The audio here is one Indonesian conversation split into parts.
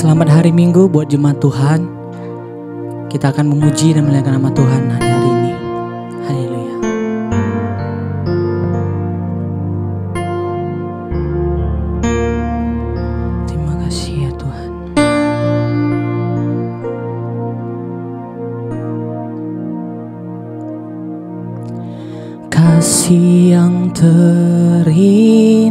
Selamat hari Minggu buat jemaat Tuhan. Kita akan memuji dan memuliakan nama Tuhan hari ini. Haleluya. Terima kasih ya Tuhan. Kasih yang terindah,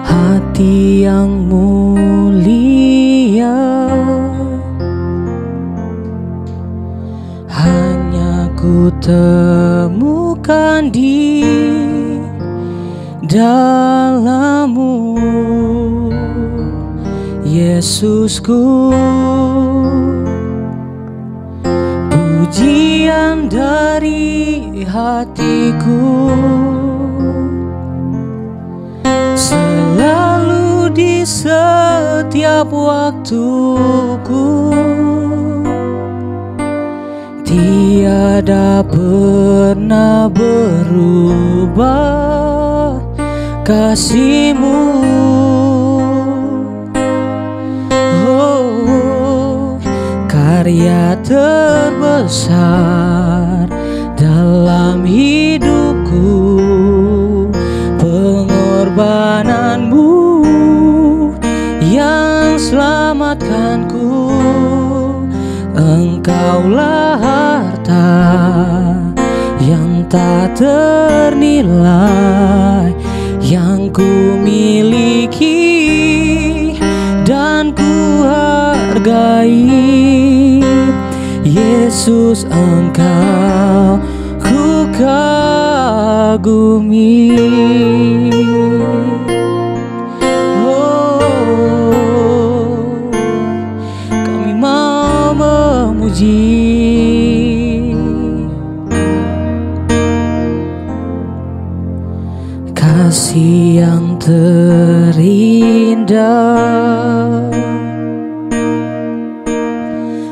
hati yang mulia, hanya ku temukan di dalam-Mu, Yesusku. Pujian dari hatiku selalu di setiap waktuku, tiada pernah berubah kasih-Mu. Oh, karya terbesar dalam hidupku, pengorbanan-Mu yang selamatkanku. Engkaulah harta yang tak ternilai, yang ku miliki dan ku hargai. Yesus, Engkau ku kagumi. Oh, kami mau memuji. Kasih yang terindah,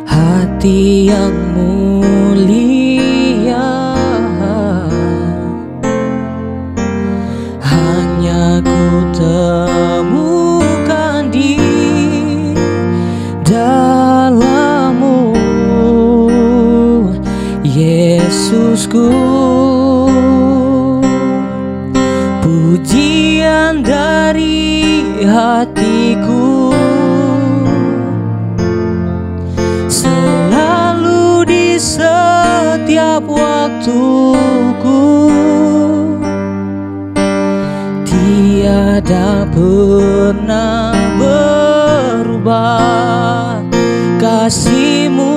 hati yang mulia, hanya ku temukan di dalam-Mu, Yesusku. Pujian dari hatiku selalu di setiap waktuku, tiada pernah berubah kasih-Mu.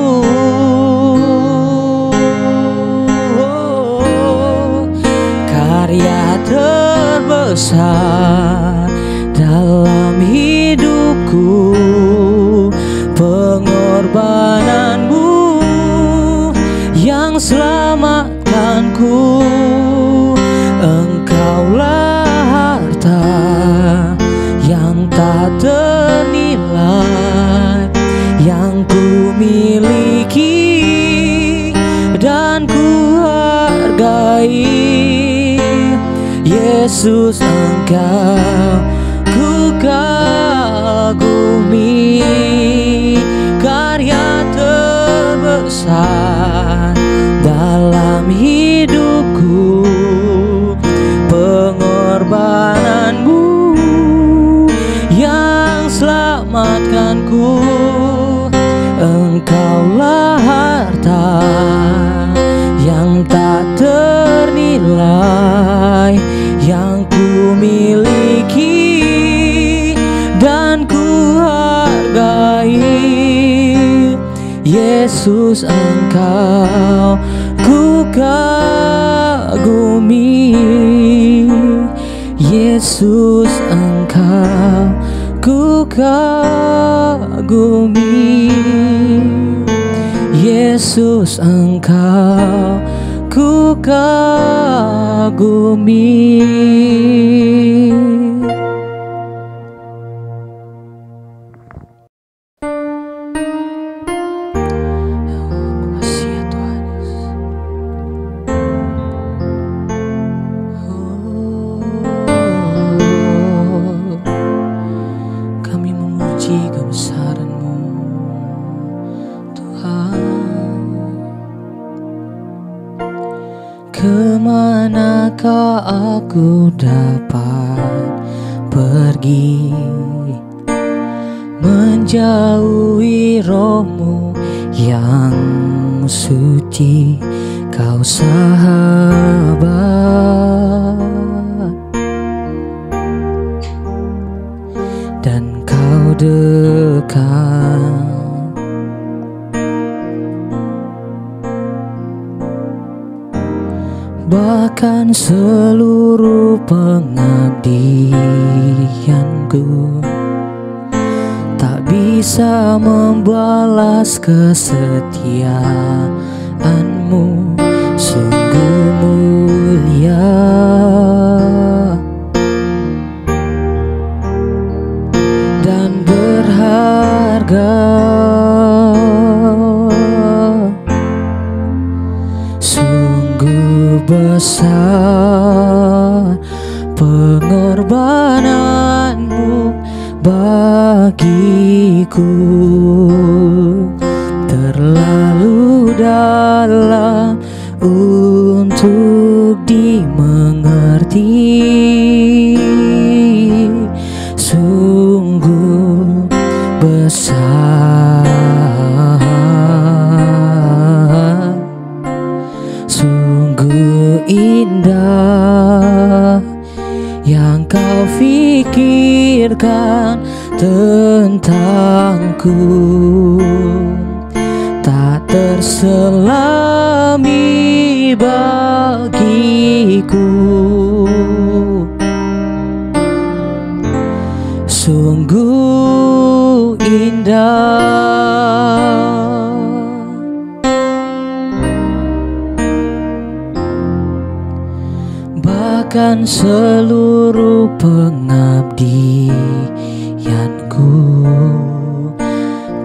Karya terbesar dalam hidupku, pengorbanan-Mu yang selamatkanku. Engkaulah harta yang tak ternilai, yang ku miliki dan ku hargai. Yesus, Engkau ku kagumi. Karya terbesar dalam hidupku, pengorbanan-Mu yang selamatkanku. Engkaulah harta yang tak ternilai, yang ku miliki dan ku hargai. Yesus, Engkau ku kagumi. Yesus, Engkau ku kagumi. Yesus, Engkau ku kagumi. Makasih ya Tuhan. Oh. Kemanakah aku dapat pergi, menjauhi rohmu yang suci, kau sahabat, dan kau dekat. Bahkan seluruh pengabdianku tak bisa membalas kesetiaanmu, sungguh mulia dan berharga. Sungguh besar pengorbananmu bagiku, terlalu dalam untuk dimengerti. Sungguh besar, sungguh indah yang kau pikirkan tentangku, tak terselami bagiku. Sungguh indah, bahkan seluruh pengabdianku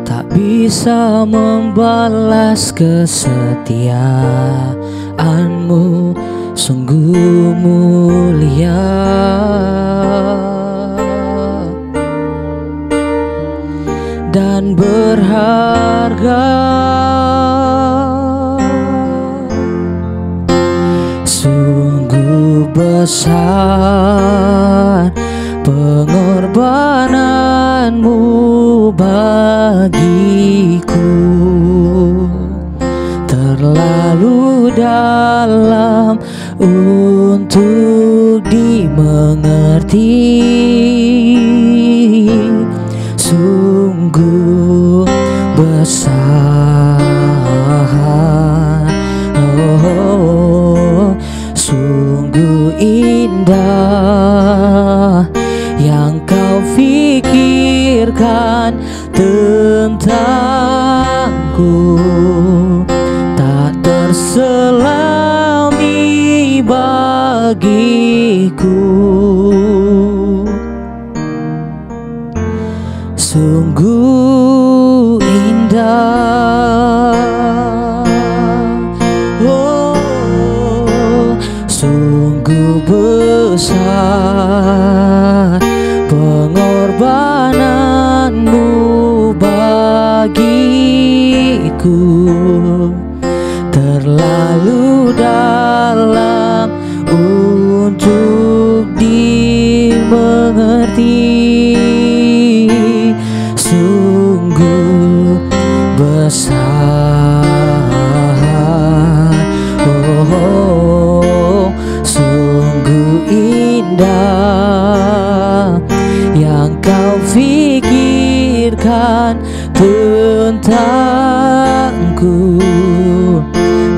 tak bisa membalas kesetiaanmu, sungguh mulia dan berharga. Sungguh besar pengorbananmu bagiku, terlalu dalam untuk dimengerti. Sungguh besar, oh, sungguh indah yang kau pikirkan tentangku, tak terselami bagiku. Sungguh indah, oh, sungguh besar pengorbananmu bagiku, terlalu dalam untuk dimengerti. Sungguh besar, oh, sungguh indah yang kau pikirkan tentangku,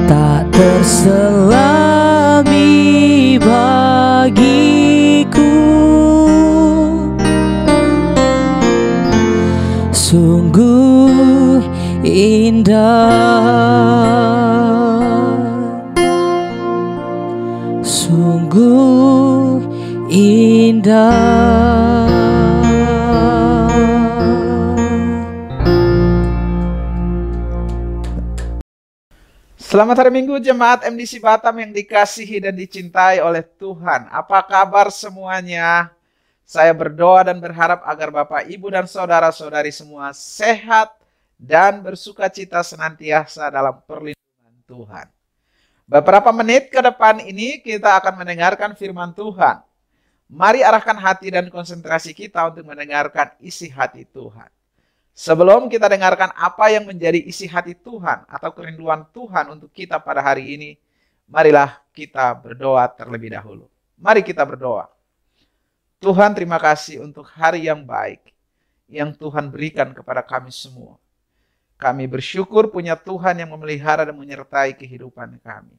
tak terselami bagiku. Sungguh indah, sungguh indah. Selamat hari Minggu jemaat MDC Batam yang dikasihi dan dicintai oleh Tuhan. Apa kabar semuanya? Saya berdoa dan berharap agar Bapak, Ibu, dan saudara-saudari semua sehat dan bersuka cita senantiasa dalam perlindungan Tuhan. Beberapa menit ke depan ini kita akan mendengarkan firman Tuhan. Mari arahkan hati dan konsentrasi kita untuk mendengarkan isi hati Tuhan. Sebelum kita dengarkan apa yang menjadi isi hati Tuhan atau kerinduan Tuhan untuk kita pada hari ini, marilah kita berdoa terlebih dahulu. Mari kita berdoa. Tuhan, terima kasih untuk hari yang baik yang Tuhan berikan kepada kami semua. Kami bersyukur punya Tuhan yang memelihara dan menyertai kehidupan kami.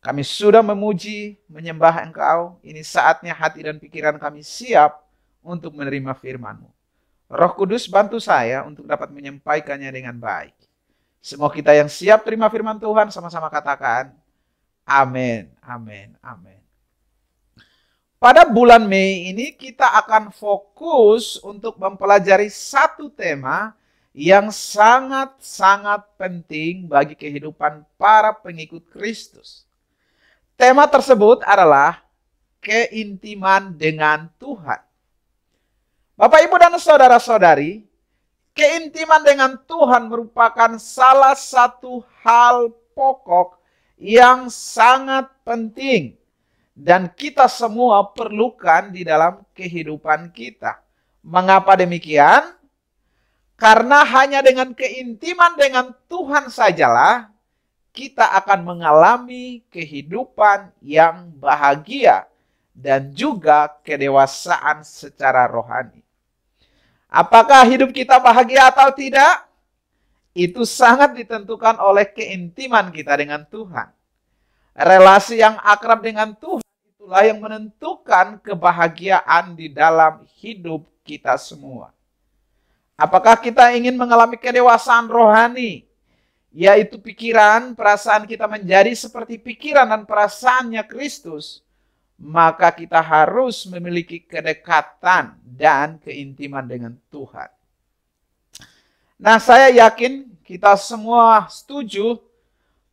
Kami sudah memuji, menyembah Engkau. Ini saatnya hati dan pikiran kami siap untuk menerima firman-Mu. Roh Kudus, bantu saya untuk dapat menyampaikannya dengan baik. Semua kita yang siap terima firman Tuhan sama-sama katakan, amin, amin, amin. Pada bulan Mei ini kita akan fokus untuk mempelajari satu tema yang sangat-sangat penting bagi kehidupan para pengikut Kristus. Tema tersebut adalah keintiman dengan Tuhan. Bapak, Ibu, dan saudara-saudari, keintiman dengan Tuhan merupakan salah satu hal pokok yang sangat penting dan kita semua perlukan di dalam kehidupan kita. Mengapa demikian? Karena hanya dengan keintiman dengan Tuhan sajalah kita akan mengalami kehidupan yang bahagia dan juga kedewasaan secara rohani. Apakah hidup kita bahagia atau tidak? Itu sangat ditentukan oleh keintiman kita dengan Tuhan. Relasi yang akrab dengan Tuhan itulah yang menentukan kebahagiaan di dalam hidup kita semua. Apakah kita ingin mengalami kedewasaan rohani? Yaitu pikiran, perasaan kita menjadi seperti pikiran dan perasaannya Kristus, maka kita harus memiliki kedekatan dan keintiman dengan Tuhan. Nah, saya yakin kita semua setuju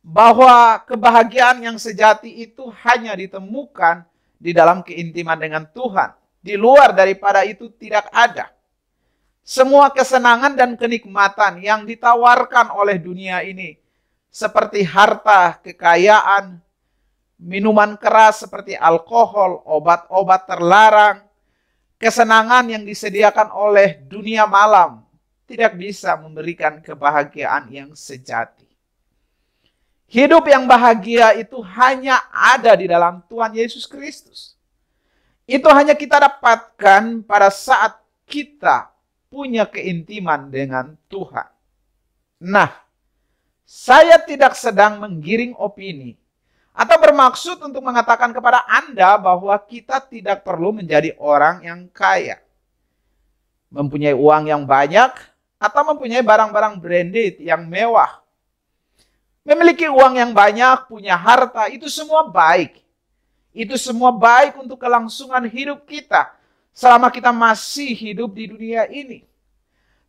bahwa kebahagiaan yang sejati itu hanya ditemukan di dalam keintiman dengan Tuhan. Di luar daripada itu tidak ada. Semua kesenangan dan kenikmatan yang ditawarkan oleh dunia ini, seperti harta, kekayaan, minuman keras seperti alkohol, obat-obat terlarang, kesenangan yang disediakan oleh dunia malam, tidak bisa memberikan kebahagiaan yang sejati. Hidup yang bahagia itu hanya ada di dalam Tuhan Yesus Kristus. Itu hanya kita dapatkan pada saat kita punya keintiman dengan Tuhan. Nah, saya tidak sedang menggiring opini atau bermaksud untuk mengatakan kepada Anda bahwa kita tidak perlu menjadi orang yang kaya, mempunyai uang yang banyak, atau mempunyai barang-barang branded yang mewah. Memiliki uang yang banyak, punya harta, itu semua baik. Itu semua baik untuk kelangsungan hidup kita selama kita masih hidup di dunia ini.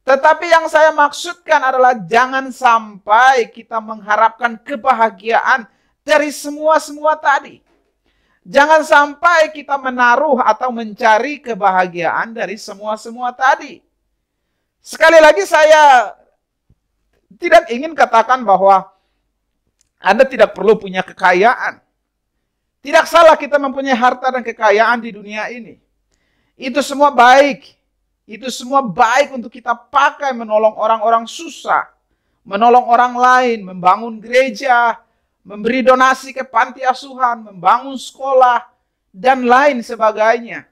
Tetapi yang saya maksudkan adalah jangan sampai kita mengharapkan kebahagiaan dari semua tadi. Jangan sampai kita menaruh atau mencari kebahagiaan dari semua tadi. Sekali lagi saya tidak ingin katakan bahwa Anda tidak perlu punya kekayaan. Tidak salah kita mempunyai harta dan kekayaan di dunia ini. Itu semua baik. Itu semua baik untuk kita pakai menolong orang-orang susah. Menolong orang lain, membangun gereja, memberi donasi ke panti asuhan, membangun sekolah, dan lain sebagainya.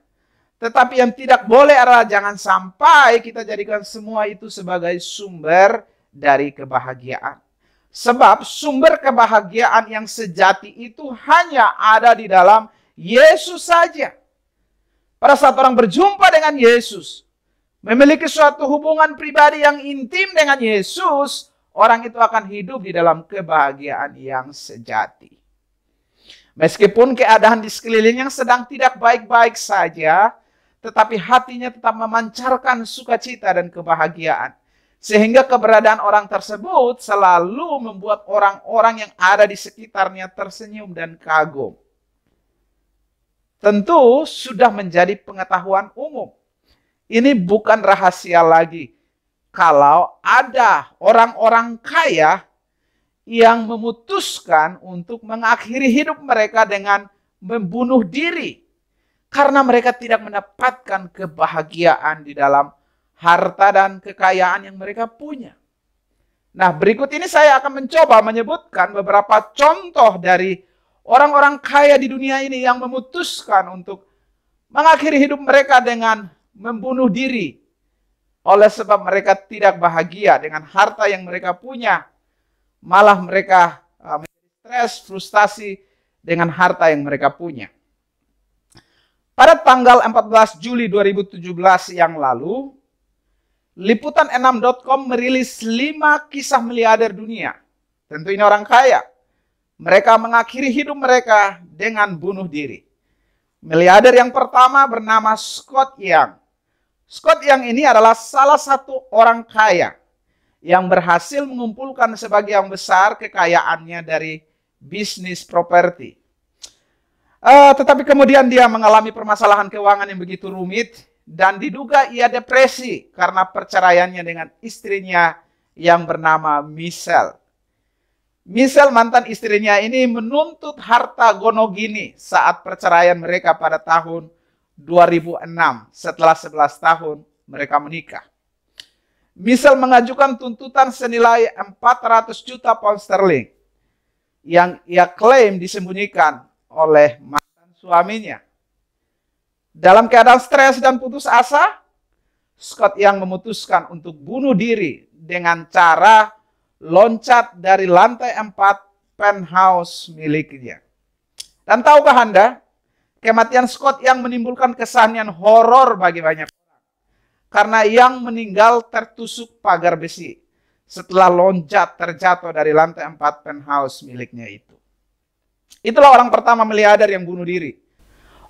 Tetapi yang tidak boleh adalah jangan sampai kita jadikan semua itu sebagai sumber dari kebahagiaan. Sebab sumber kebahagiaan yang sejati itu hanya ada di dalam Yesus saja. Pada saat orang berjumpa dengan Yesus, memiliki suatu hubungan pribadi yang intim dengan Yesus, orang itu akan hidup di dalam kebahagiaan yang sejati. Meskipun keadaan di sekelilingnya sedang tidak baik-baik saja, tetapi hatinya tetap memancarkan sukacita dan kebahagiaan. Sehingga keberadaan orang tersebut selalu membuat orang-orang yang ada di sekitarnya tersenyum dan kagum. Tentu sudah menjadi pengetahuan umum. Ini bukan rahasia lagi. Kalau ada orang-orang kaya yang memutuskan untuk mengakhiri hidup mereka dengan membunuh diri karena mereka tidak mendapatkan kebahagiaan di dalam harta dan kekayaan yang mereka punya. Nah, berikut ini saya akan mencoba menyebutkan beberapa contoh dari orang-orang kaya di dunia ini yang memutuskan untuk mengakhiri hidup mereka dengan membunuh diri oleh sebab mereka tidak bahagia dengan harta yang mereka punya. Malah mereka menjadi stres, frustasi dengan harta yang mereka punya. Pada tanggal 14 Juli 2017 yang lalu, Liputan6.com merilis 5 kisah miliarder dunia. Tentu ini orang kaya. Mereka mengakhiri hidup mereka dengan bunuh diri. Miliarder yang pertama bernama Scott Young. Scott Young ini adalah salah satu orang kaya yang berhasil mengumpulkan sebagian besar kekayaannya dari bisnis properti. Tetapi kemudian dia mengalami permasalahan keuangan yang begitu rumit dan diduga ia depresi karena perceraiannya dengan istrinya yang bernama Michelle. Michelle, mantan istrinya ini, menuntut harta gonogini saat perceraian mereka pada tahun 2006 setelah 11 tahun mereka menikah. Michelle mengajukan tuntutan senilai 400 juta pound sterling yang ia klaim disembunyikan oleh mantan suaminya. Dalam keadaan stres dan putus asa, Scott Young memutuskan untuk bunuh diri dengan cara loncat dari lantai 4 penthouse miliknya. Dan tahukah Anda, kematian Scott Young menimbulkan kesan yang horor bagi banyak orang. Karena Young meninggal tertusuk pagar besi setelah loncat terjatuh dari lantai 4 penthouse miliknya itu. Itulah orang pertama miliarder yang bunuh diri.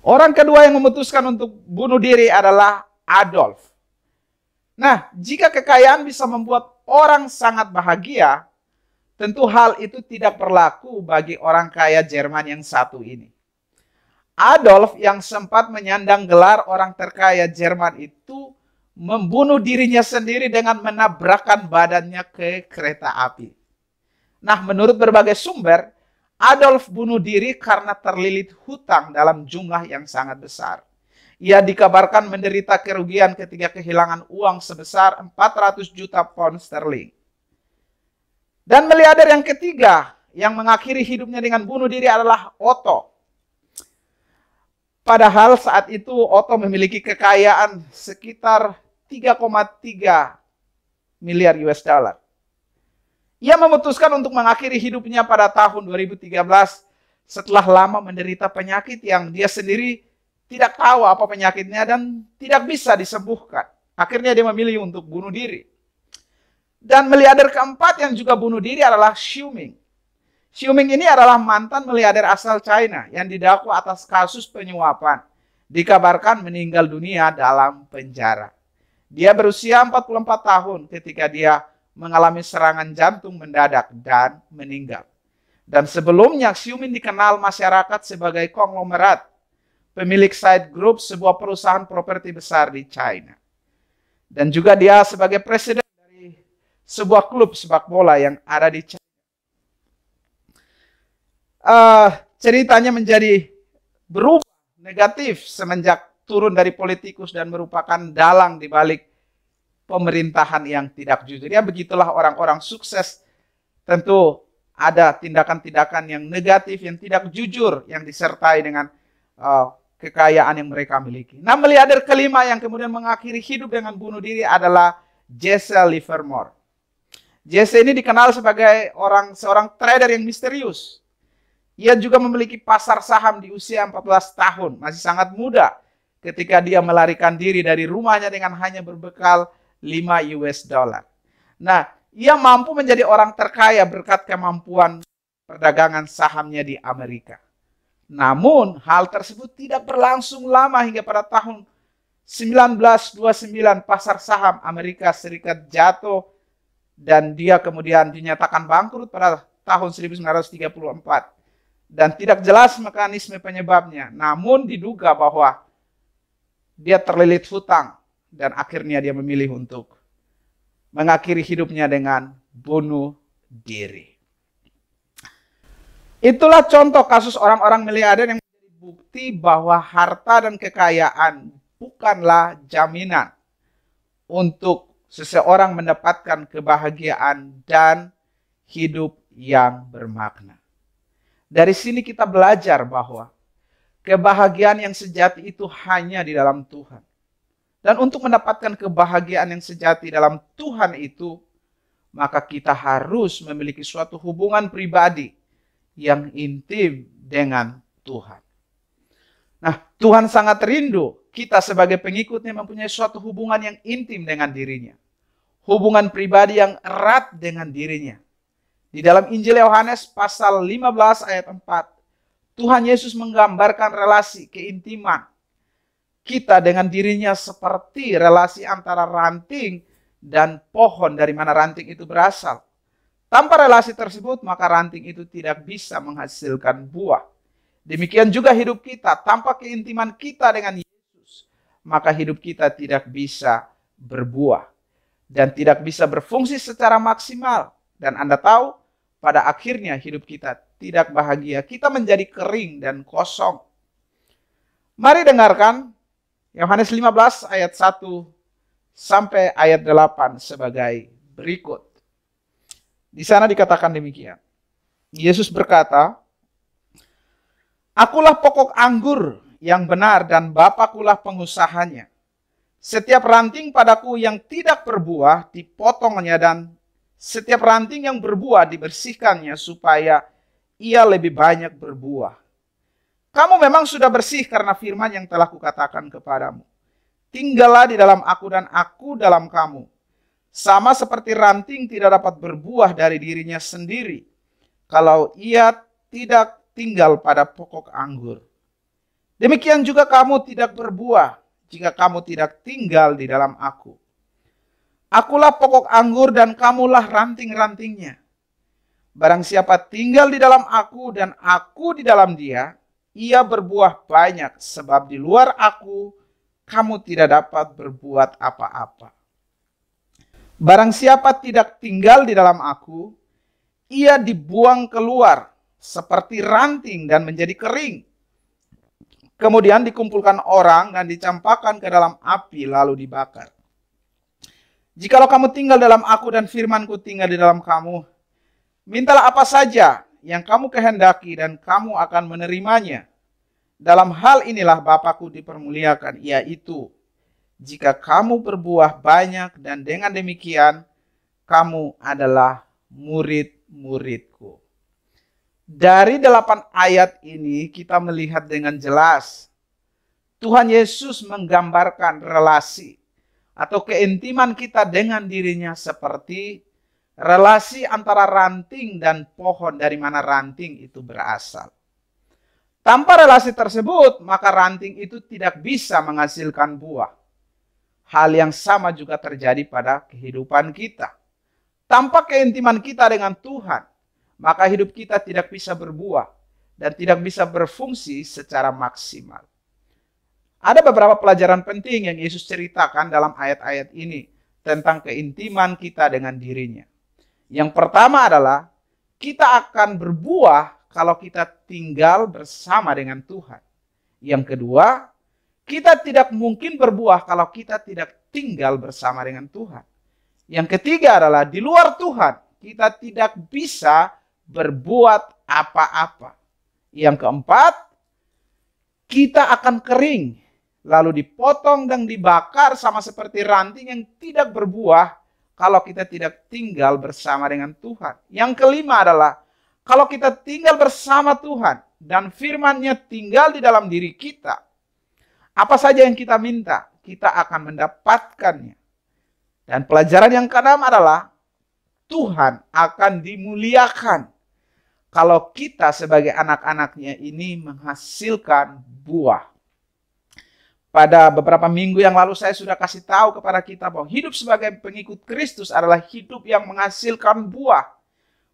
Orang kedua yang memutuskan untuk bunuh diri adalah Adolf. Nah, jika kekayaan bisa membuat orang sangat bahagia, tentu hal itu tidak berlaku bagi orang kaya Jerman yang satu ini. Adolf yang sempat menyandang gelar orang terkaya Jerman itu membunuh dirinya sendiri dengan menabrakkan badannya ke kereta api. Nah, menurut berbagai sumber, Adolf bunuh diri karena terlilit hutang dalam jumlah yang sangat besar. Ia dikabarkan menderita kerugian ketika kehilangan uang sebesar 400 juta pound sterling. Dan miliarder yang ketiga yang mengakhiri hidupnya dengan bunuh diri adalah Otto. Padahal saat itu Otto memiliki kekayaan sekitar 3,3 miliar US dollar. Ia memutuskan untuk mengakhiri hidupnya pada tahun 2013 setelah lama menderita penyakit yang dia sendiri tidak tahu apa penyakitnya dan tidak bisa disembuhkan. Akhirnya dia memilih untuk bunuh diri. Dan miliarder keempat yang juga bunuh diri adalah Xu Ming. Xu Ming ini adalah mantan miliarder asal China yang didakwa atas kasus penyuapan. Dikabarkan meninggal dunia dalam penjara. Dia berusia 44 tahun ketika dia mengalami serangan jantung mendadak dan meninggal. Dan sebelumnya Xu Ming dikenal masyarakat sebagai konglomerat, pemilik Side Group, sebuah perusahaan properti besar di China. Dan juga dia sebagai presiden dari sebuah klub sepak bola yang ada di China. Ceritanya menjadi berubah negatif semenjak turun dari politikus dan merupakan dalang di balik pemerintahan yang tidak jujur. Ya, begitulah orang-orang sukses. Tentu ada tindakan-tindakan yang negatif, yang tidak jujur, yang disertai dengan kekayaan yang mereka miliki. Nah, miliarder kelima yang kemudian mengakhiri hidup dengan bunuh diri adalah Jesse Livermore. Jesse ini dikenal sebagai seorang trader yang misterius. Ia juga memiliki pasar saham di usia 14 tahun, masih sangat muda, ketika dia melarikan diri dari rumahnya dengan hanya berbekal 5 US dollar. Nah, ia mampu menjadi orang terkaya berkat kemampuan perdagangan sahamnya di Amerika. Namun, hal tersebut tidak berlangsung lama hingga pada tahun 1929 pasar saham Amerika Serikat jatuh dan dia kemudian dinyatakan bangkrut pada tahun 1934. Dan tidak jelas mekanisme penyebabnya. Namun diduga bahwa dia terlilit hutang. Dan akhirnya dia memilih untuk mengakhiri hidupnya dengan bunuh diri. Itulah contoh kasus orang-orang miliarder yang menjadi bukti bahwa harta dan kekayaan bukanlah jaminan untuk seseorang mendapatkan kebahagiaan dan hidup yang bermakna. Dari sini kita belajar bahwa kebahagiaan yang sejati itu hanya di dalam Tuhan. Dan untuk mendapatkan kebahagiaan yang sejati dalam Tuhan itu, maka kita harus memiliki suatu hubungan pribadi yang intim dengan Tuhan. Nah, Tuhan sangat rindu kita sebagai pengikutnya mempunyai suatu hubungan yang intim dengan dirinya. Hubungan pribadi yang erat dengan dirinya. Di dalam Injil Yohanes pasal 15 ayat 4, Tuhan Yesus menggambarkan relasi keintiman kita dengan dirinya seperti relasi antara ranting dan pohon dari mana ranting itu berasal. Tanpa relasi tersebut, maka ranting itu tidak bisa menghasilkan buah. Demikian juga hidup kita, tanpa keintiman kita dengan Yesus, maka hidup kita tidak bisa berbuah dan tidak bisa berfungsi secara maksimal. Dan Anda tahu, pada akhirnya hidup kita tidak bahagia, kita menjadi kering dan kosong. Mari dengarkan Yohanes 15 ayat 1 sampai ayat 8 sebagai berikut. Di sana dikatakan demikian. Yesus berkata, "Akulah pokok anggur yang benar dan Bapakulah pengusahanya. Setiap ranting padaku yang tidak berbuah dipotongnya dan setiap ranting yang berbuah dibersihkannya supaya ia lebih banyak berbuah. Kamu memang sudah bersih karena firman yang telah kukatakan kepadamu. Tinggallah di dalam aku dan aku dalam kamu. Sama seperti ranting tidak dapat berbuah dari dirinya sendiri kalau ia tidak tinggal pada pokok anggur. Demikian juga kamu tidak berbuah jika kamu tidak tinggal di dalam aku. Akulah pokok anggur dan kamulah ranting-rantingnya. Barang siapa tinggal di dalam aku dan aku di dalam dia, ia berbuah banyak sebab di luar aku kamu tidak dapat berbuat apa-apa. Barang siapa tidak tinggal di dalam aku, ia dibuang keluar seperti ranting dan menjadi kering. Kemudian dikumpulkan orang dan dicampakkan ke dalam api lalu dibakar. Jikalau kamu tinggal dalam aku dan firmanku tinggal di dalam kamu, mintalah apa saja yang kamu kehendaki dan kamu akan menerimanya. Dalam hal inilah Bapakku dipermuliakan, yaitu jika kamu berbuah banyak dan dengan demikian kamu adalah murid-muridku." Dari 8 ayat ini kita melihat dengan jelas Tuhan Yesus menggambarkan relasi atau keintiman kita dengan dirinya seperti relasi antara ranting dan pohon dari mana ranting itu berasal. Tanpa relasi tersebut, maka ranting itu tidak bisa menghasilkan buah. Hal yang sama juga terjadi pada kehidupan kita. Tanpa keintiman kita dengan Tuhan, maka hidup kita tidak bisa berbuah dan tidak bisa berfungsi secara maksimal. Ada beberapa pelajaran penting yang Yesus ceritakan dalam ayat-ayat ini tentang keintiman kita dengan dirinya. Yang pertama adalah kita akan berbuah kalau kita tinggal bersama dengan Tuhan. Yang kedua, kita tidak mungkin berbuah kalau kita tidak tinggal bersama dengan Tuhan. Yang ketiga adalah di luar Tuhan, kita tidak bisa berbuat apa-apa. Yang keempat, kita akan kering, lalu dipotong dan dibakar sama seperti ranting yang tidak berbuah kalau kita tidak tinggal bersama dengan Tuhan. Yang kelima adalah, kalau kita tinggal bersama Tuhan dan firman-Nya tinggal di dalam diri kita, apa saja yang kita minta, kita akan mendapatkannya. Dan pelajaran yang keenam adalah Tuhan akan dimuliakan kalau kita sebagai anak-anaknya ini menghasilkan buah. Pada beberapa minggu yang lalu saya sudah kasih tahu kepada kita bahwa hidup sebagai pengikut Kristus adalah hidup yang menghasilkan buah.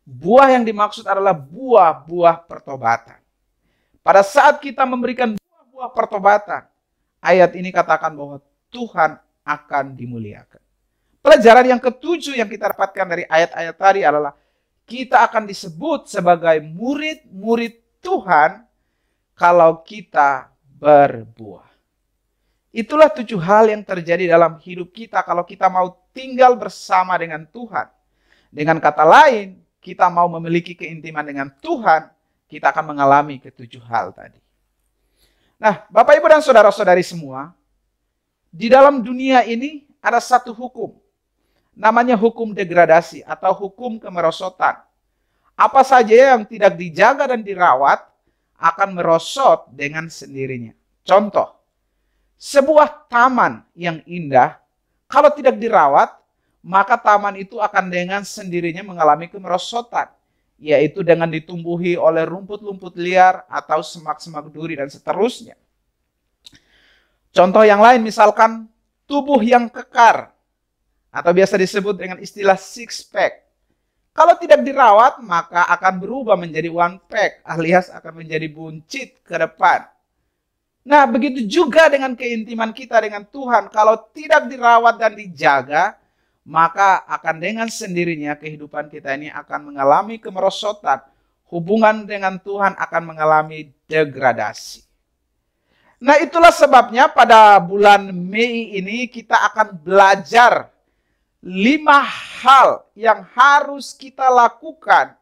Buah yang dimaksud adalah buah-buah pertobatan. Pada saat kita memberikan buah-buah pertobatan, ayat ini katakan bahwa Tuhan akan dimuliakan. Pelajaran yang ketujuh yang kita dapatkan dari ayat-ayat tadi adalah kita akan disebut sebagai murid-murid Tuhan kalau kita berbuah. Itulah 7 hal yang terjadi dalam hidup kita kalau kita mau tinggal bersama dengan Tuhan. Dengan kata lain, kita mau memiliki keintiman dengan Tuhan, kita akan mengalami ke-7 hal tadi. Nah, Bapak, Ibu, dan saudara-saudari semua, di dalam dunia ini ada satu hukum. Namanya hukum degradasi atau hukum kemerosotan. Apa saja yang tidak dijaga dan dirawat akan merosot dengan sendirinya. Contoh, sebuah taman yang indah, kalau tidak dirawat, maka taman itu akan dengan sendirinya mengalami kemerosotan, yaitu dengan ditumbuhi oleh rumput-rumput liar atau semak-semak duri dan seterusnya. Contoh yang lain misalkan tubuh yang kekar, atau biasa disebut dengan istilah six pack. Kalau tidak dirawat, maka akan berubah menjadi one pack, alias akan menjadi buncit ke depan. Nah, begitu juga dengan keintiman kita dengan Tuhan. Kalau tidak dirawat dan dijaga, maka akan dengan sendirinya kehidupan kita ini akan mengalami kemerosotan. Hubungan dengan Tuhan akan mengalami degradasi. Nah, itulah sebabnya pada bulan Mei ini kita akan belajar 5 hal yang harus kita lakukan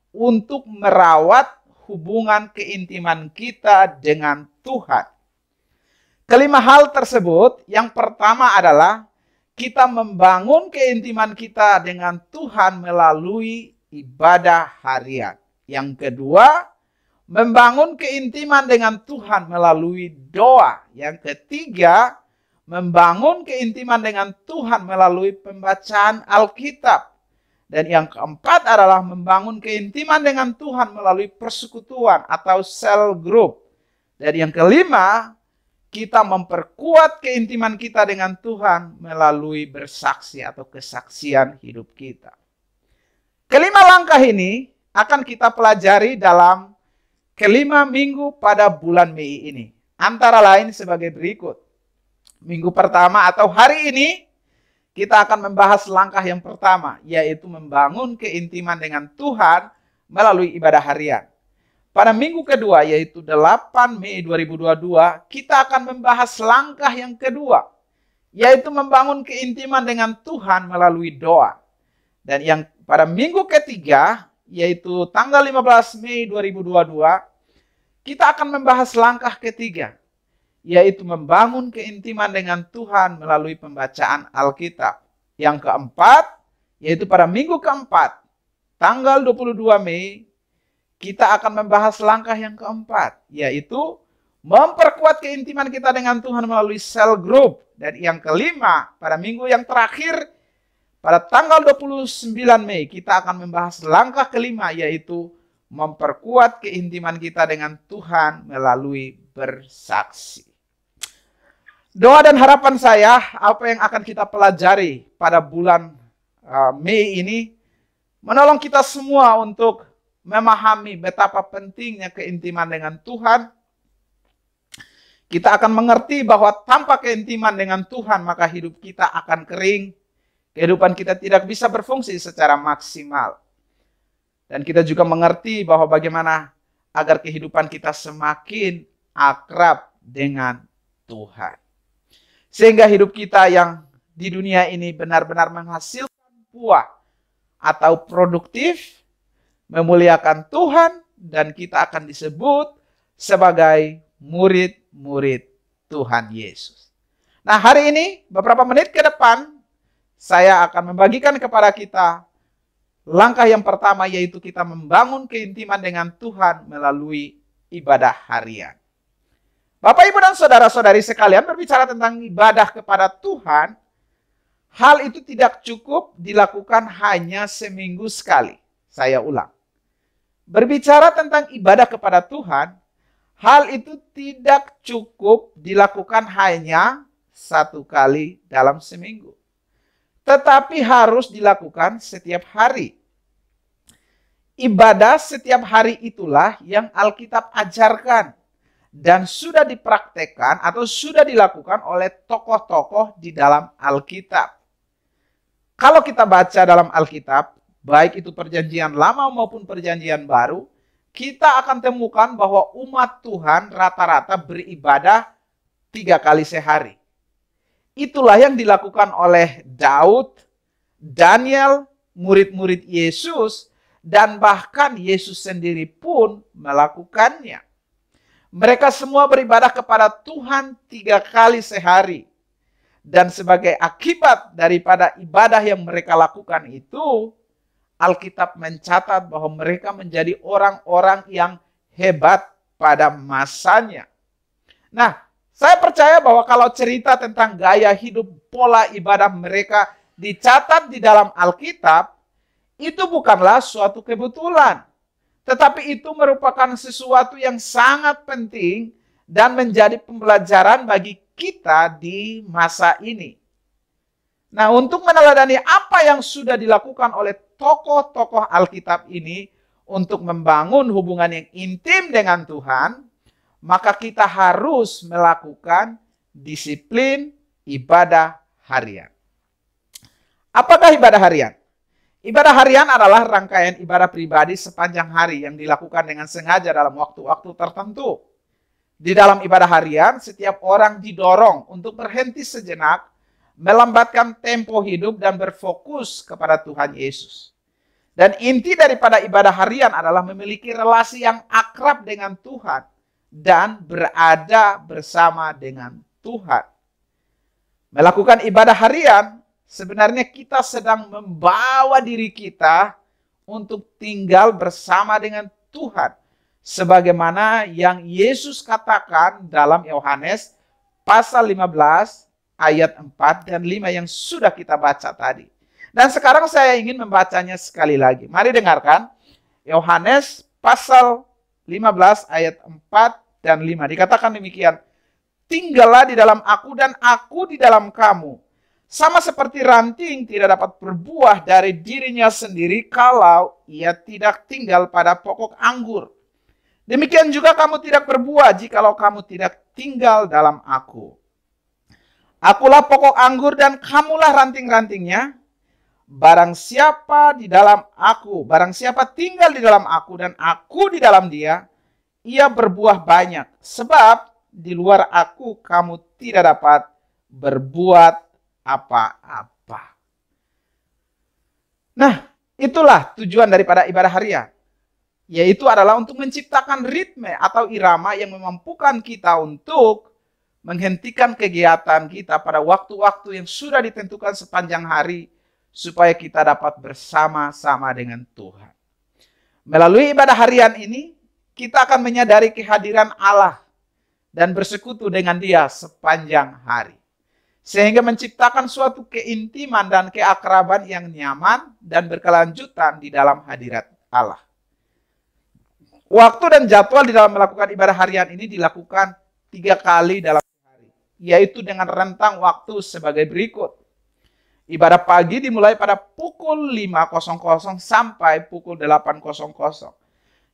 untuk merawat hubungan keintiman kita dengan Tuhan. Kelima hal tersebut, yang pertama adalah kita membangun keintiman kita dengan Tuhan melalui ibadah harian. Yang kedua, membangun keintiman dengan Tuhan melalui doa. Yang ketiga, membangun keintiman dengan Tuhan melalui pembacaan Alkitab. Dan yang keempat adalah membangun keintiman dengan Tuhan melalui persekutuan atau cell group. Dan yang kelima, kita memperkuat keintiman kita dengan Tuhan melalui bersaksi atau kesaksian hidup kita. Kelima langkah ini akan kita pelajari dalam kelima minggu pada bulan Mei ini. Antara lain sebagai berikut. Minggu pertama atau hari ini kita akan membahas langkah yang pertama, yaitu membangun keintiman dengan Tuhan melalui ibadah harian. Pada minggu kedua, yaitu 8 Mei 2022, kita akan membahas langkah yang kedua, yaitu membangun keintiman dengan Tuhan melalui doa. Dan yang pada minggu ketiga, yaitu tanggal 15 Mei 2022, kita akan membahas langkah ketiga, yaitu membangun keintiman dengan Tuhan melalui pembacaan Alkitab. Yang keempat, yaitu pada minggu keempat, tanggal 22 Mei, kita akan membahas langkah yang keempat, yaitu memperkuat keintiman kita dengan Tuhan melalui cell group. Dan yang kelima, pada minggu yang terakhir, pada tanggal 29 Mei, kita akan membahas langkah kelima, yaitu memperkuat keintiman kita dengan Tuhan melalui bersaksi. Doa dan harapan saya, apa yang akan kita pelajari pada bulan Mei ini, menolong kita semua untuk memahami betapa pentingnya keintiman dengan Tuhan. Kita akan mengerti bahwa tanpa keintiman dengan Tuhan, maka hidup kita akan kering. Kehidupan kita tidak bisa berfungsi secara maksimal. Dan kita juga mengerti bahwa bagaimana agar kehidupan kita semakin akrab dengan Tuhan. Sehingga hidup kita yang di dunia ini benar-benar menghasilkan buah atau produktif, memuliakan Tuhan, dan kita akan disebut sebagai murid-murid Tuhan Yesus. Nah, hari ini beberapa menit ke depan saya akan membagikan kepada kita langkah yang pertama, yaitu kita membangun keintiman dengan Tuhan melalui ibadah harian. Bapak, Ibu, dan saudara-saudari sekalian, berbicara tentang ibadah kepada Tuhan, hal itu tidak cukup dilakukan hanya seminggu sekali. Saya ulang. Berbicara tentang ibadah kepada Tuhan, hal itu tidak cukup dilakukan hanya satu kali dalam seminggu. Tetapi harus dilakukan setiap hari. Ibadah setiap hari itulah yang Alkitab ajarkan dan sudah dipraktekkan atau sudah dilakukan oleh tokoh-tokoh di dalam Alkitab. Kalau kita baca dalam Alkitab, baik itu perjanjian lama maupun perjanjian baru, kita akan temukan bahwa umat Tuhan rata-rata beribadah 3 kali sehari. Itulah yang dilakukan oleh Daud, Daniel, murid-murid Yesus, dan bahkan Yesus sendiri pun melakukannya. Mereka semua beribadah kepada Tuhan 3 kali sehari. Dan sebagai akibat daripada ibadah yang mereka lakukan itu, Alkitab mencatat bahwa mereka menjadi orang-orang yang hebat pada masanya. Nah, saya percaya bahwa kalau cerita tentang gaya hidup, pola ibadah mereka dicatat di dalam Alkitab, itu bukanlah suatu kebetulan. Tetapi itu merupakan sesuatu yang sangat penting dan menjadi pembelajaran bagi kita di masa ini. Nah, untuk meneladani apa yang sudah dilakukan oleh tokoh-tokoh Alkitab ini untuk membangun hubungan yang intim dengan Tuhan, maka kita harus melakukan disiplin ibadah harian. Apakah ibadah harian? Ibadah harian adalah rangkaian ibadah pribadi sepanjang hari yang dilakukan dengan sengaja dalam waktu-waktu tertentu. Di dalam ibadah harian, setiap orang didorong untuk berhenti sejenak, melambatkan tempo hidup dan berfokus kepada Tuhan Yesus. Dan inti daripada ibadah harian adalah memiliki relasi yang akrab dengan Tuhan dan berada bersama dengan Tuhan. Melakukan ibadah harian, sebenarnya kita sedang membawa diri kita untuk tinggal bersama dengan Tuhan. Sebagaimana yang Yesus katakan dalam Yohanes pasal 15 ayat 4 dan 5 yang sudah kita baca tadi. Dan sekarang saya ingin membacanya sekali lagi. Mari dengarkan Yohanes pasal 15 ayat 4 dan 5. Dikatakan demikian, tinggallah di dalam aku dan aku di dalam kamu. Sama seperti ranting tidak dapat berbuah dari dirinya sendiri kalau ia tidak tinggal pada pokok anggur. Demikian juga kamu tidak berbuah jikalau kamu tidak tinggal dalam aku. Akulah pokok anggur dan kamulah ranting-rantingnya. Barang siapa tinggal di dalam aku dan aku di dalam dia, ia berbuah banyak. Sebab di luar aku kamu tidak dapat berbuat apa-apa. Nah, itulah tujuan daripada ibadah harian. Yaitu adalah untuk menciptakan ritme atau irama yang memampukan kita untuk menghentikan kegiatan kita pada waktu-waktu yang sudah ditentukan sepanjang hari supaya kita dapat bersama-sama dengan Tuhan. Melalui ibadah harian ini, kita akan menyadari kehadiran Allah dan bersekutu dengan Dia sepanjang hari. Sehingga menciptakan suatu keintiman dan keakraban yang nyaman dan berkelanjutan di dalam hadirat Allah. Waktu dan jadwal di dalam melakukan ibadah harian ini dilakukan 3 kali dalam hari, yaitu dengan rentang waktu sebagai berikut. Ibadah pagi dimulai pada pukul 5.00 sampai pukul 8.00.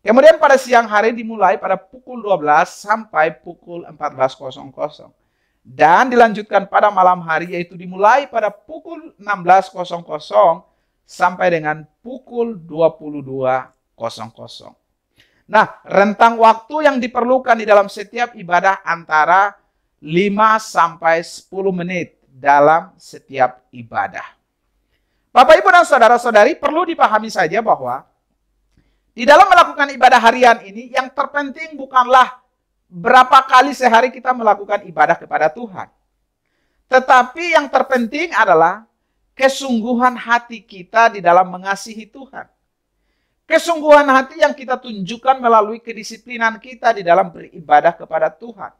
Kemudian pada siang hari dimulai pada pukul 12 sampai pukul 14.00. Dan dilanjutkan pada malam hari, yaitu dimulai pada pukul 16.00 sampai dengan pukul 22.00. Nah, rentang waktu yang diperlukan di dalam setiap ibadah antara 5 sampai 10 menit dalam setiap ibadah. Bapak, Ibu, dan saudara-saudari, perlu dipahami saja bahwa di dalam melakukan ibadah harian ini, yang terpenting bukanlah berapa kali sehari kita melakukan ibadah kepada Tuhan. Tetapi yang terpenting adalah kesungguhan hati kita di dalam mengasihi Tuhan. Kesungguhan hati yang kita tunjukkan melalui kedisiplinan kita di dalam beribadah kepada Tuhan.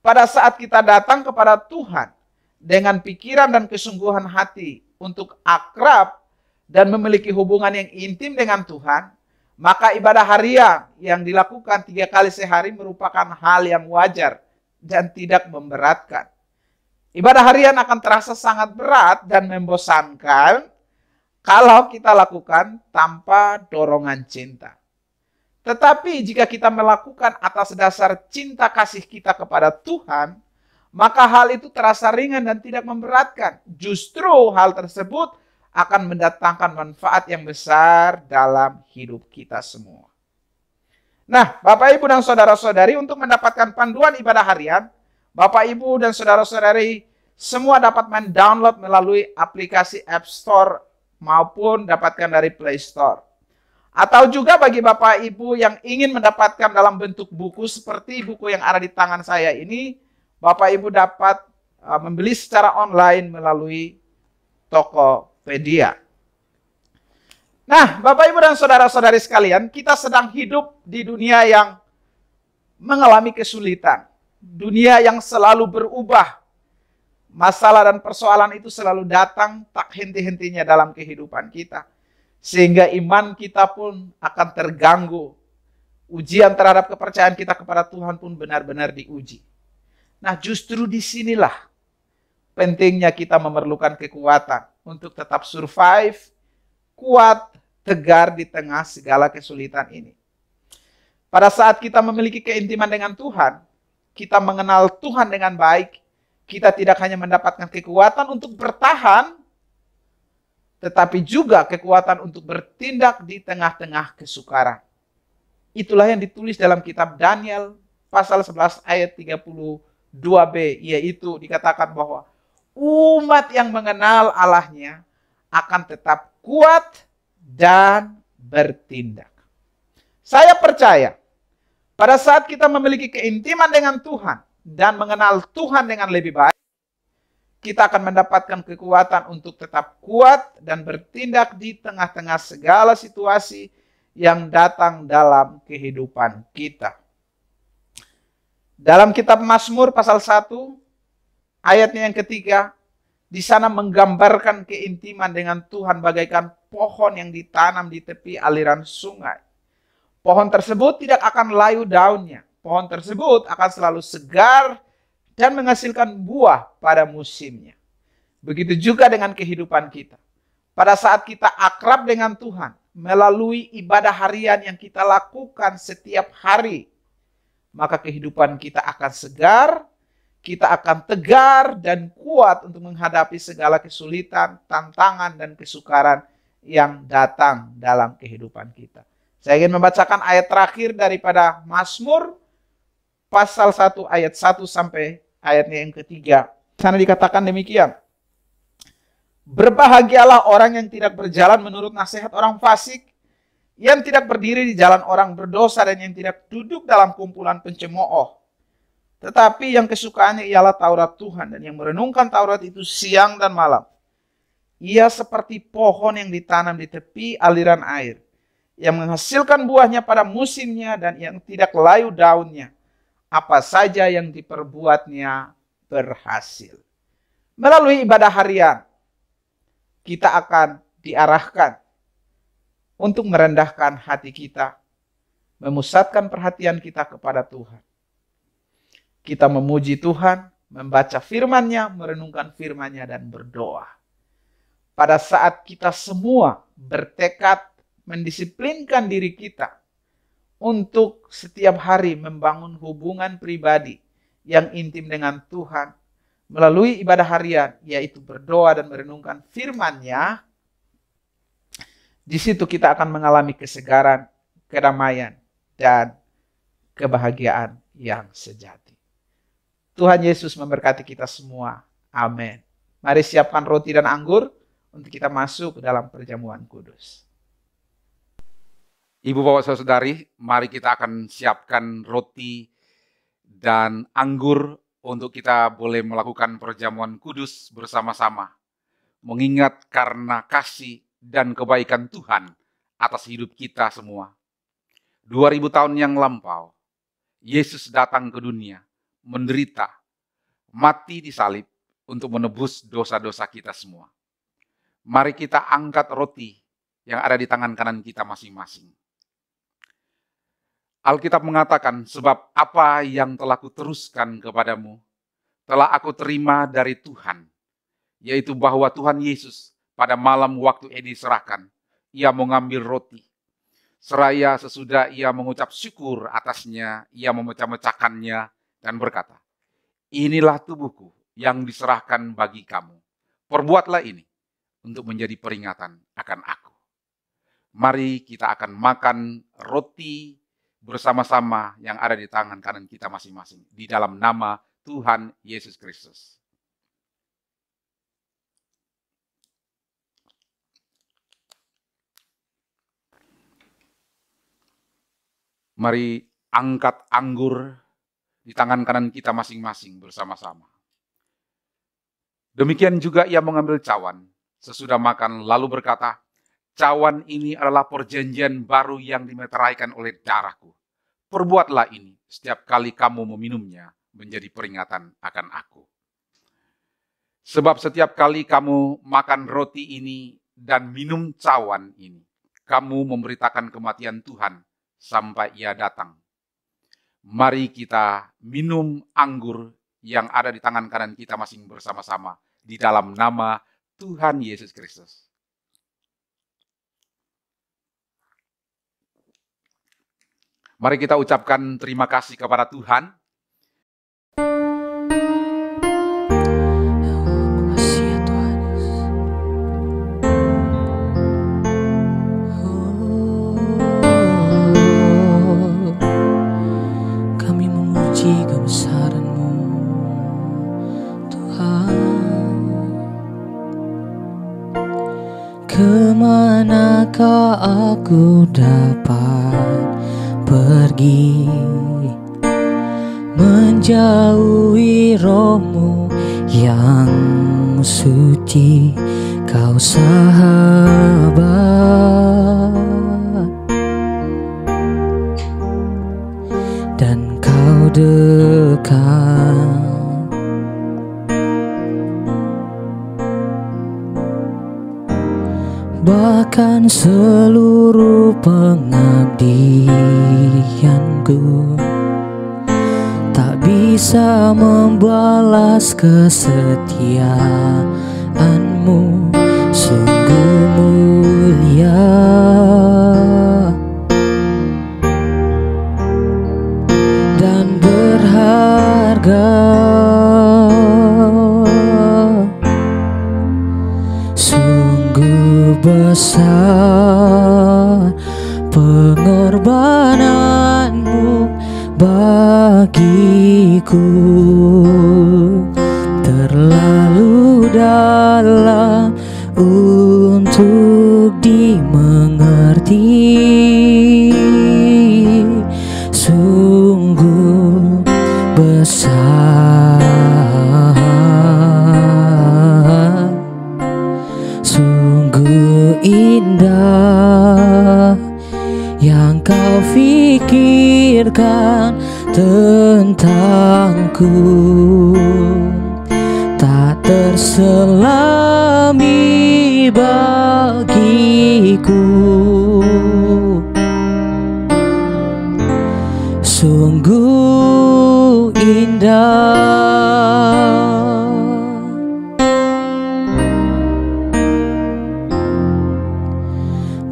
Pada saat kita datang kepada Tuhan dengan pikiran dan kesungguhan hati untuk akrab dan memiliki hubungan yang intim dengan Tuhan, maka ibadah harian yang dilakukan 3 kali sehari merupakan hal yang wajar dan tidak memberatkan. Ibadah harian akan terasa sangat berat dan membosankan kalau kita lakukan tanpa dorongan cinta. Tetapi jika kita melakukan atas dasar cinta kasih kita kepada Tuhan, maka hal itu terasa ringan dan tidak memberatkan. Justru hal tersebut akan mendatangkan manfaat yang besar dalam hidup kita semua. Nah, Bapak, Ibu, dan saudara-saudari, untuk mendapatkan panduan ibadah harian, Bapak, Ibu, dan saudara-saudari semua dapat mendownload melalui aplikasi App Store maupun dapatkan dari Play Store. Atau juga bagi Bapak, Ibu yang ingin mendapatkan dalam bentuk buku seperti buku yang ada di tangan saya ini, Bapak, Ibu dapat membeli secara online melalui Tokopedia. Nah, Bapak, Ibu, dan saudara-saudari sekalian, kita sedang hidup di dunia yang mengalami kesulitan. Dunia yang selalu berubah. Masalah dan persoalan itu selalu datang tak henti-hentinya dalam kehidupan kita. Sehingga iman kita pun akan terganggu. Ujian terhadap kepercayaan kita kepada Tuhan pun benar-benar diuji. Nah, justru disinilah pentingnya kita memerlukan kekuatan untuk tetap survive, kuat, tegar di tengah segala kesulitan ini. Pada saat kita memiliki keintiman dengan Tuhan, kita mengenal Tuhan dengan baik, kita tidak hanya mendapatkan kekuatan untuk bertahan, tetapi juga kekuatan untuk bertindak di tengah-tengah kesukaran. Itulah yang ditulis dalam kitab Daniel pasal 11 ayat 32b, yaitu dikatakan bahwa umat yang mengenal Allahnya akan tetap kuat dan bertindak. Saya percaya pada saat kita memiliki keintiman dengan Tuhan dan mengenal Tuhan dengan lebih baik, kita akan mendapatkan kekuatan untuk tetap kuat dan bertindak di tengah-tengah segala situasi yang datang dalam kehidupan kita. Dalam kitab Mazmur pasal 1, ayatnya yang ketiga, di sana menggambarkan keintiman dengan Tuhan bagaikan pohon yang ditanam di tepi aliran sungai. Pohon tersebut tidak akan layu daunnya. Pohon tersebut akan selalu segar dan menghasilkan buah pada musimnya. Begitu juga dengan kehidupan kita. Pada saat kita akrab dengan Tuhan, melalui ibadah harian yang kita lakukan setiap hari, maka kehidupan kita akan segar, kita akan tegar dan kuat untuk menghadapi segala kesulitan, tantangan, dan kesukaran yang datang dalam kehidupan kita. Saya ingin membacakan ayat terakhir daripada Mazmur pasal 1 ayat 1 sampai ayatnya yang ketiga. Di sana dikatakan demikian. Berbahagialah orang yang tidak berjalan menurut nasihat orang fasik, yang tidak berdiri di jalan orang berdosa, dan yang tidak duduk dalam kumpulan pencemooh. Tetapi yang kesukaannya ialah Taurat Tuhan, dan yang merenungkan Taurat itu siang dan malam. Ia seperti pohon yang ditanam di tepi aliran air, yang menghasilkan buahnya pada musimnya dan yang tidak layu daunnya. Apa saja yang diperbuatnya berhasil. Melalui ibadah harian, kita akan diarahkan untuk merendahkan hati kita, memusatkan perhatian kita kepada Tuhan. Kita memuji Tuhan, membaca firman-Nya, merenungkan firman-Nya, dan berdoa. Pada saat kita semua bertekad mendisiplinkan diri kita untuk setiap hari membangun hubungan pribadi yang intim dengan Tuhan melalui ibadah harian, yaitu berdoa dan merenungkan firman-Nya, di situ kita akan mengalami kesegaran, kedamaian, dan kebahagiaan yang sejati. Tuhan Yesus memberkati kita semua. Amin. Mari siapkan roti dan anggur untuk kita masuk ke dalam perjamuan kudus. Ibu, bapak, saudari, mari kita akan siapkan roti dan anggur untuk kita boleh melakukan perjamuan kudus bersama-sama. Mengingat karena kasih dan kebaikan Tuhan atas hidup kita semua. 2000 tahun yang lampau, Yesus datang ke dunia, menderita, mati di salib untuk menebus dosa-dosa kita semua. Mari kita angkat roti yang ada di tangan kanan kita masing-masing. Alkitab mengatakan, sebab apa yang telah kuteruskan kepadamu, telah aku terima dari Tuhan, yaitu bahwa Tuhan Yesus pada malam waktu ia diserahkan, ia mengambil roti. Seraya sesudah ia mengucap syukur atasnya, ia memecah-mecahkannya dan berkata, inilah tubuhku yang diserahkan bagi kamu. Perbuatlah ini untuk menjadi peringatan akan aku. Mari kita akan makan roti bersama-sama yang ada di tangan kanan kita masing-masing. Di dalam nama Tuhan Yesus Kristus. Mari angkat anggur di tangan kanan kita masing-masing bersama-sama. Demikian juga ia mengambil cawan sesudah makan lalu berkata, cawan ini adalah perjanjian baru yang dimeteraikan oleh darahku. Perbuatlah ini setiap kali kamu meminumnya menjadi peringatan akan aku. Sebab setiap kali kamu makan roti ini dan minum cawan ini, kamu memberitakan kematian Tuhan sampai ia datang. Mari kita minum anggur yang ada di tangan kanan kita masing bersama-sama di dalam nama Tuhan Yesus Kristus. Mari kita ucapkan terima kasih kepada Tuhan. Makasih ya Tuhan. Kami memuji kebesaran-Mu, Tuhan. Kemanakah aku dapat pergi menjauhi Roh-Mu yang suci, Kau sahabat dan Kau dekat. Bahkan seluruh pengabdianku tak bisa membalas kesetiaan-Mu, sungguh mulia dan berharga. Besar pengorbanan-Mu bagiku, terlalu dalam untuk dimengerti. Sungguh besar, indah yang Kau fikirkan tentangku, tak terselami bagiku. Sungguh indah,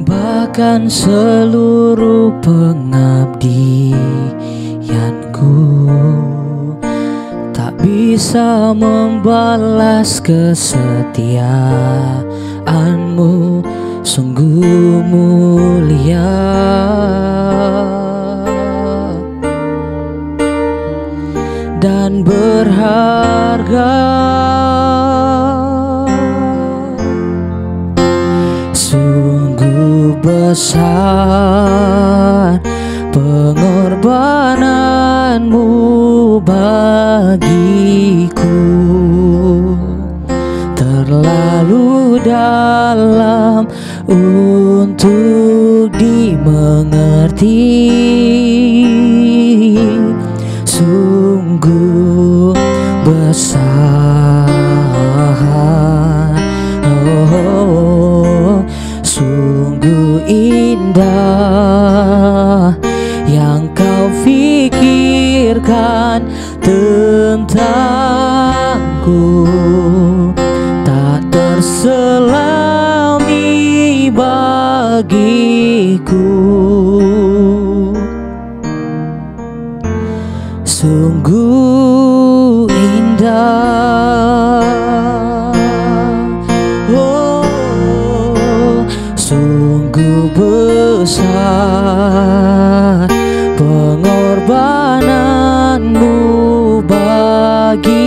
bahkan seluruh pengabdianku tak bisa membalas kesetiaan-Mu, sungguh mulia dan berharga. Besar pengorbanan-Mu bagiku, terlalu dalam untuk dimengerti. Sungguh besar, sungguh indah yang Kau fikirkan tentangku, tak terselami bagiku. Sungguh pengorbananmu bagiku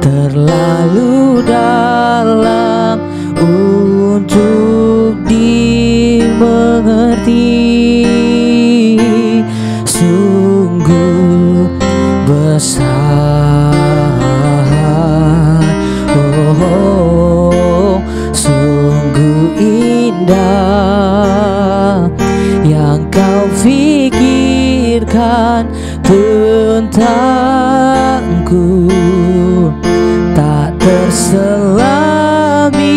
terlalu dalam untuk dimengerti. Sungguh besar, oh, sungguh indah yang kau pikirkan tentangku, tak terselami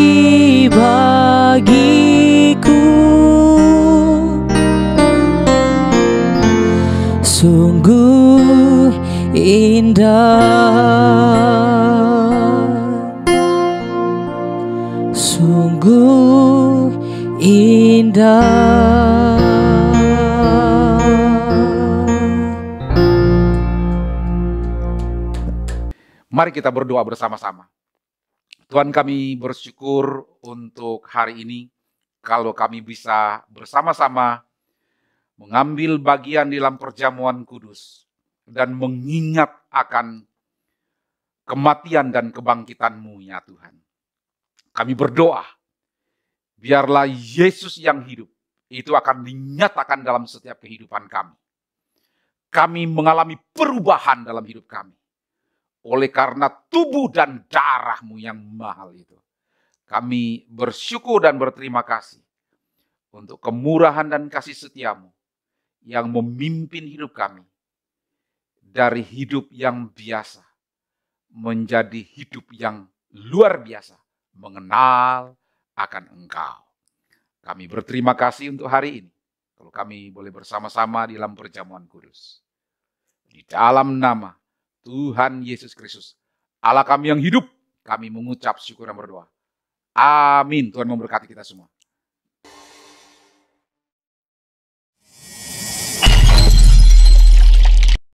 bagiku. Sungguh indah, sungguh indah. Mari kita berdoa bersama-sama. Tuhan, kami bersyukur untuk hari ini kalau kami bisa bersama-sama mengambil bagian dalam perjamuan kudus dan mengingat akan kematian dan kebangkitan-Mu ya Tuhan. Kami berdoa, biarlah Yesus yang hidup itu akan dinyatakan dalam setiap kehidupan kami. Kami mengalami perubahan dalam hidup kami. Oleh karena tubuh dan darah-Mu yang mahal itu. Kami bersyukur dan berterima kasih untuk kemurahan dan kasih setia-Mu yang memimpin hidup kami dari hidup yang biasa menjadi hidup yang luar biasa, mengenal akan Engkau. Kami berterima kasih untuk hari ini, kalau kami boleh bersama-sama di dalam perjamuan kudus. Di dalam nama Tuhan Yesus Kristus, Allah kami yang hidup, kami mengucap syukur dan berdoa. Amin. Tuhan memberkati kita semua.